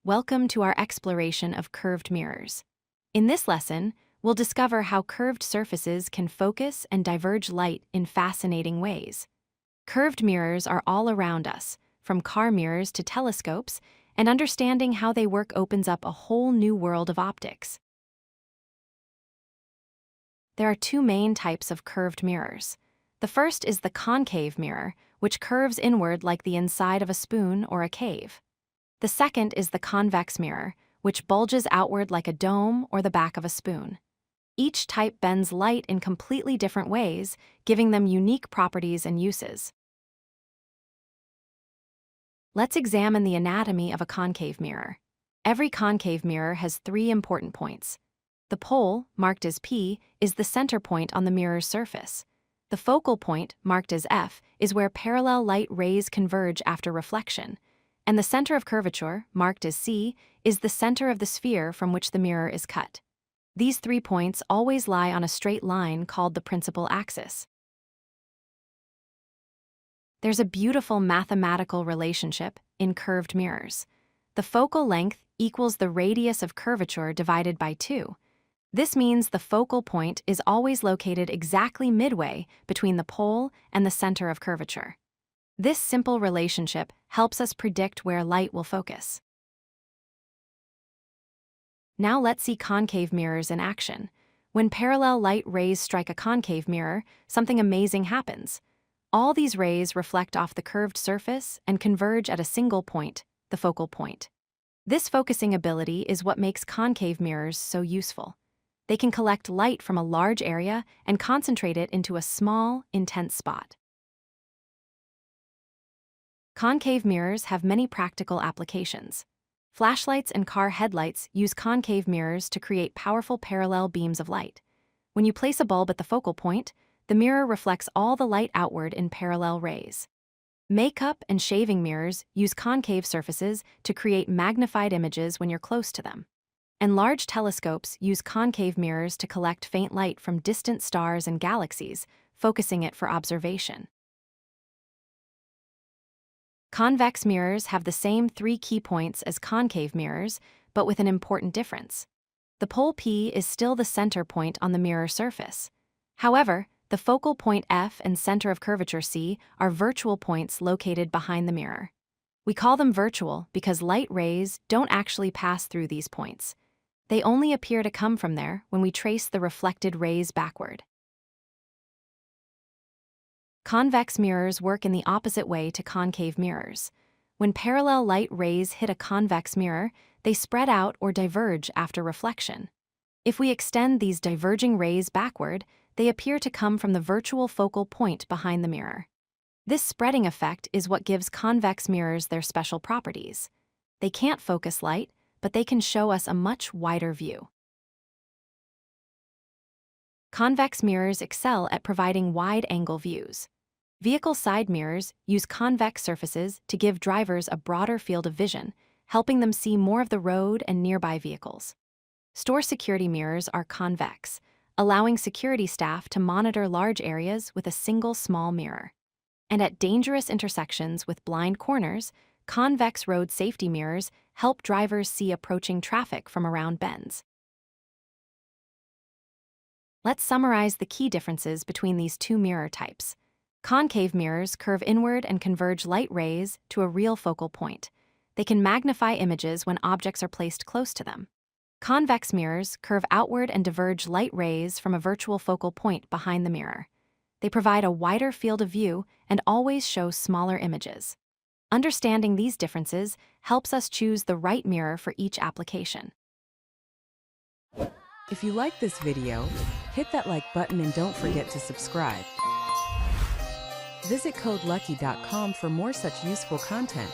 Welcome to our exploration of curved mirrors. In this lesson, we'll discover how curved surfaces can focus and diverge light in fascinating ways. Curved mirrors are all around us, from car mirrors to telescopes, and understanding how they work opens up a whole new world of optics. There are two main types of curved mirrors. The first is the concave mirror, which curves inward like the inside of a spoon or a cave. The second is the convex mirror, which bulges outward like a dome or the back of a spoon. Each type bends light in completely different ways, giving them unique properties and uses. Let's examine the anatomy of a concave mirror. Every concave mirror has three important points. The pole, marked as P, is the center point on the mirror's surface. The focal point, marked as F, is where parallel light rays converge after reflection. And the center of curvature, marked as C, is the center of the sphere from which the mirror is cut. These 3 points always lie on a straight line called the principal axis. There's a beautiful mathematical relationship in curved mirrors. The focal length equals the radius of curvature divided by 2. This means the focal point is always located exactly midway between the pole and the center of curvature. This simple relationship helps us predict where light will focus. Now let's see concave mirrors in action. When parallel light rays strike a concave mirror, something amazing happens. All these rays reflect off the curved surface and converge at a single point, the focal point. This focusing ability is what makes concave mirrors so useful. They can collect light from a large area and concentrate it into a small, intense spot. Concave mirrors have many practical applications. Flashlights and car headlights use concave mirrors to create powerful parallel beams of light. When you place a bulb at the focal point, the mirror reflects all the light outward in parallel rays. Makeup and shaving mirrors use concave surfaces to create magnified images when you're close to them. And large telescopes use concave mirrors to collect faint light from distant stars and galaxies, focusing it for observation. Convex mirrors have the same 3 key points as concave mirrors, but with an important difference. The pole P is still the center point on the mirror surface. However, the focal point F and center of curvature C are virtual points located behind the mirror. We call them virtual because light rays don't actually pass through these points. They only appear to come from there when we trace the reflected rays backward. Convex mirrors work in the opposite way to concave mirrors. When parallel light rays hit a convex mirror, they spread out or diverge after reflection. If we extend these diverging rays backward, they appear to come from the virtual focal point behind the mirror. This spreading effect is what gives convex mirrors their special properties. They can't focus light, but they can show us a much wider view. Convex mirrors excel at providing wide-angle views. Vehicle side mirrors use convex surfaces to give drivers a broader field of vision, helping them see more of the road and nearby vehicles. Store security mirrors are convex, allowing security staff to monitor large areas with a single small mirror. And at dangerous intersections with blind corners, convex road safety mirrors help drivers see approaching traffic from around bends. Let's summarize the key differences between these two mirror types. Concave mirrors curve inward and converge light rays to a real focal point. They can magnify images when objects are placed close to them. Convex mirrors curve outward and diverge light rays from a virtual focal point behind the mirror. They provide a wider field of view and always show smaller images. Understanding these differences helps us choose the right mirror for each application. If you like this video, hit that like button and don't forget to subscribe. Visit codelucky.com for more such useful content.